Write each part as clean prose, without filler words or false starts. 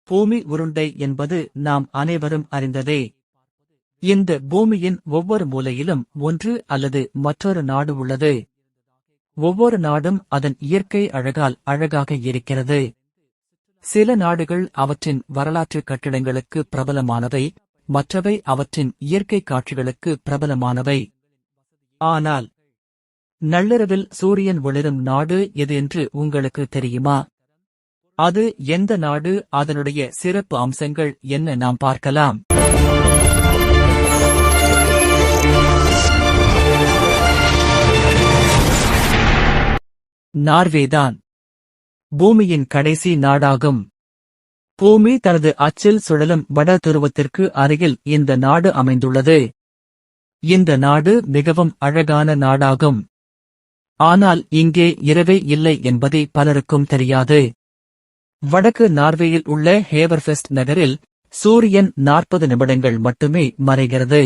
பூமி உருண்டை என்பது நாம் அனைவரும் அறிந்ததே. இந்த பூமியின் ஒவ்வொரு மூலையிலும் ஒன்று அல்லது மற்றொரு நாடு உள்ளது. ஒவ்வொரு நாடும் அதன் இயற்கை அழகால் அழகாக இருக்கிறது. சில நாடுகள் அவற்றின் வரலாற்று கட்டிடங்களுக்கு பிரபலமானவை, மற்றவை அவற்றின் இயற்கை காட்சிகளுக்கு பிரபலமானவை. ஆனால் நள்ளிரவில் சூரியன் ஒளிரும் நாடு எது என்று உங்களுக்கு தெரியுமா? அது எந்த நாடு, அதனுடைய சிறப்பு அம்சங்கள் என்ன நாம் பார்க்கலாம். நார்வேதான் பூமியின் கடைசி நாடாகும். பூமி தனது அச்சில் சுழலும் வட துருவத்திற்கு அருகில் இந்த நாடு அமைந்துள்ளது. இந்த நாடு மிகவும் அழகான நாடாகும். ஆனால் இங்கே இரவே இல்லை என்பதை பலருக்கும் தெரியாது. வடக்கு நார்வேயில் உள்ள ஹேவர்ஃபெஸ்ட் நகரில் சூரியன் 40 நிமிடங்கள் மட்டுமே மறைகிறது.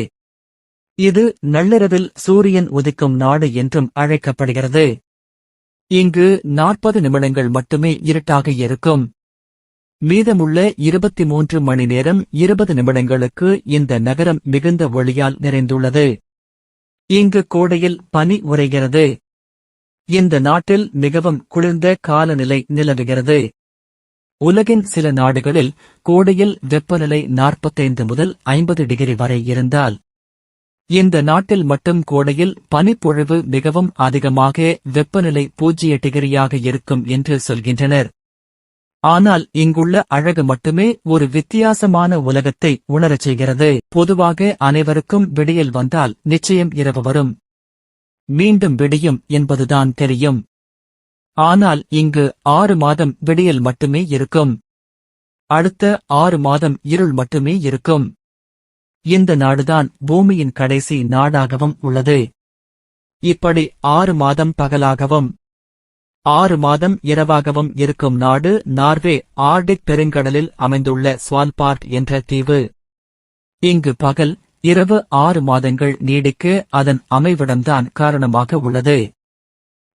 இது நள்ளிரவில் சூரியன் உதிக்கும் நாடு என்றும் அழைக்கப்படுகிறது. இங்கு 40 நிமிடங்கள் மட்டுமே இருட்டாக இருக்கும். மீதமுள்ள 23 மணி நேரம் 20 நிமிடங்களுக்கு இந்த நகரம் மிகுந்த ஒளியால் நிறைந்துள்ளது. இங்கு கோடையில் பனி உறைகிறது. இந்த நாட்டில் மிகவும் குளிர்ந்த காலநிலை நிலவுகிறது. உலகின் சில நாடுகளில் கோடையில் வெப்பநிலை 45 முதல் 50 டிகிரி வரை இருந்தால், இந்த நாட்டில் மட்டும் கோடையில் பனிப்பொழிவு மிகவும் அதிகமாக வெப்பநிலை 0 டிகிரியாக இருக்கும் என்று சொல்கின்றனர். ஆனால் இங்குள்ள அழகு மட்டுமே ஒரு வித்தியாசமான உலகத்தை உணரச் செய்கிறது. பொதுவாக அனைவருக்கும் விடியல் வந்தால் நிச்சயம் இரவு வரும், மீண்டும் விடியும் என்பதுதான் தெரியும். ஆனால் இங்கு 6 மாதம் விடியல் மட்டுமே இருக்கும். அடுத்த 6 மாதம் இருள் மட்டுமே இருக்கும். இந்த நாடுதான் பூமியின் கடைசி நாடாகவும் உள்ளது. இப்படி 6 மாதம் பகலாகவும் 6 மாதம் இரவாகவும் இருக்கும் நாடு நார்வே ஆர்டிக் பெருங்கடலில் அமைந்துள்ள ஸ்வால்பார்ட் என்ற தீவு. இங்கு பகல் இரவு 6 மாதங்கள் நீடிக்க அதன் அமைவிடம்தான் காரணமாக உள்ளது.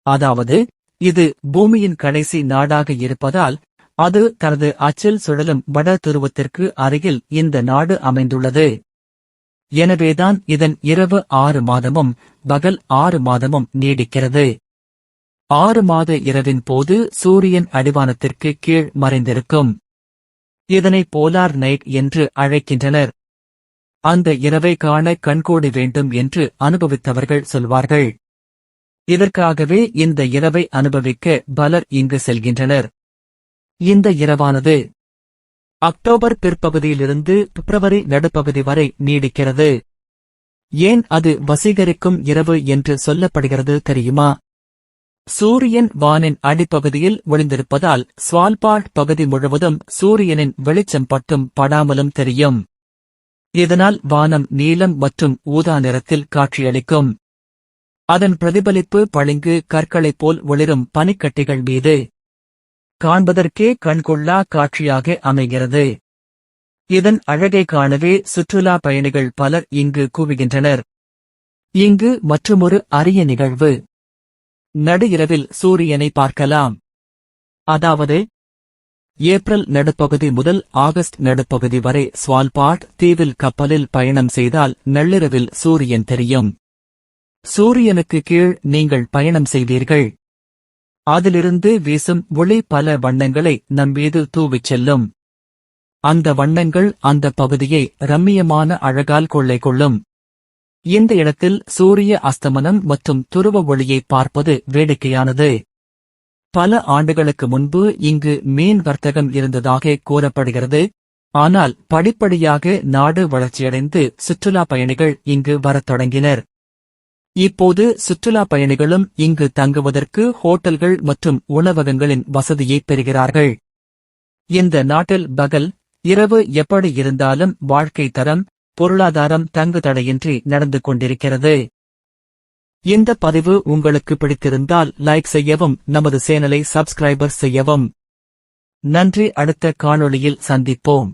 அதாவது இது பூமியின் கடைசி நாடாக இருப்பதால் அது தனது அச்சில் சுழலும் வட துருவத்திற்கு அருகில் இந்த நாடு அமைந்துள்ளது. எனவேதான் இதன் இரவு 6 மாதமும் பகல் 6 மாதமும் நீடிக்கிறது. 6 மாத இரவின் போது சூரியன் அடிவானத்திற்கு கீழ் மறைந்திருக்கும். இதனை போலார் நைட் என்று அழைக்கின்றனர். அந்த இரவை காண கண்கோடி வேண்டும் என்று அனுபவித்தவர்கள் சொல்வார்கள். இதற்காகவே இந்த இரவை அனுபவிக்க பலர் இங்கு செல்கின்றனர். இந்த இரவானது அக்டோபர் பிற்பகுதியிலிருந்து பிப்ரவரி நடுப்பகுதி வரை நீடிக்கிறது. ஏன் அது வசீகரிக்கும் இரவு என்று சொல்லப்படுகிறது தெரியுமா? சூரியன் வானின் அடிப்பகுதியில் ஒளிந்திருப்பதால் ஸ்வால்பார்ட் பகுதி முழுவதும் சூரியனின் வெளிச்சம் பட்டும் படாமலும் தெரியும். இதனால் வானம் நீலம் மற்றும் ஊதா நிறத்தில் காட்சியளிக்கும். அதன் பிரதிபலிப்பு பளிங்கு கற்களைப் போல் ஒளிரும் பனிக்கட்டிகள் மீது காண்பதற்கே கண்கொள்ளா காட்சியாக அமைகிறது. இதன் அழகை காணவே சுற்றுலா பயணிகள் பலர் இங்கு குவிகின்றனர். இங்கு மற்றுமொரு அரிய நிகழ்வு. நடு இரவில் சூரியனை பார்க்கலாம். அதாவது ஏப்ரல் நடுப்பகுதி முதல் ஆகஸ்ட் நடுப்பகுதி வரை ஸ்வால்பார்ட் தீவில் கப்பலில் பயணம் செய்தால் நள்ளிரவில் சூரியன் தெரியும். சூரியனுக்கு கீழ் நீங்கள் பயணம் செய்வீர்கள். அதிலிருந்து வீசும் ஒளி பல வண்ணங்களை நம்மீது தூவிச் செல்லும். அந்த வண்ணங்கள் அந்த பகுதியை ரம்மியமான அழகால் கொள்ளை கொள்ளும். இந்த இடத்தில் சூரிய அஸ்தமனம் மற்றும் துருவ ஒளியை பார்ப்பது வேடிக்கையானது. பல ஆண்டுகளுக்கு முன்பு இங்கு மீன் வர்த்தகம் இருந்ததாக கூறப்படுகிறது. ஆனால் படிப்படியாக நாடு வளர்ச்சியடைந்து சுற்றுலா பயணிகள் இங்கு வரத் தொடங்கினர். இப்போது சுற்றுலா பயணிகளும் இங்கு தங்குவதற்கு ஹோட்டல்கள் மற்றும் உணவகங்களின் வசதியை பெறுகிறார்கள். இந்த நாட்டில் பகல் இரவு எப்படி இருந்தாலும் வாழ்க்கை தரம் பொருளாதாரம் தங்கு தடையின்றி நடந்து கொண்டிருக்கிறது. இந்த பதிவு உங்களுக்கு பிடித்திருந்தால் லைக் செய்யவும் நமது சேனலை சப்ஸ்கிரைபர் செய்யவும். நன்றி. அடுத்த காணொளியில் சந்திப்போம்.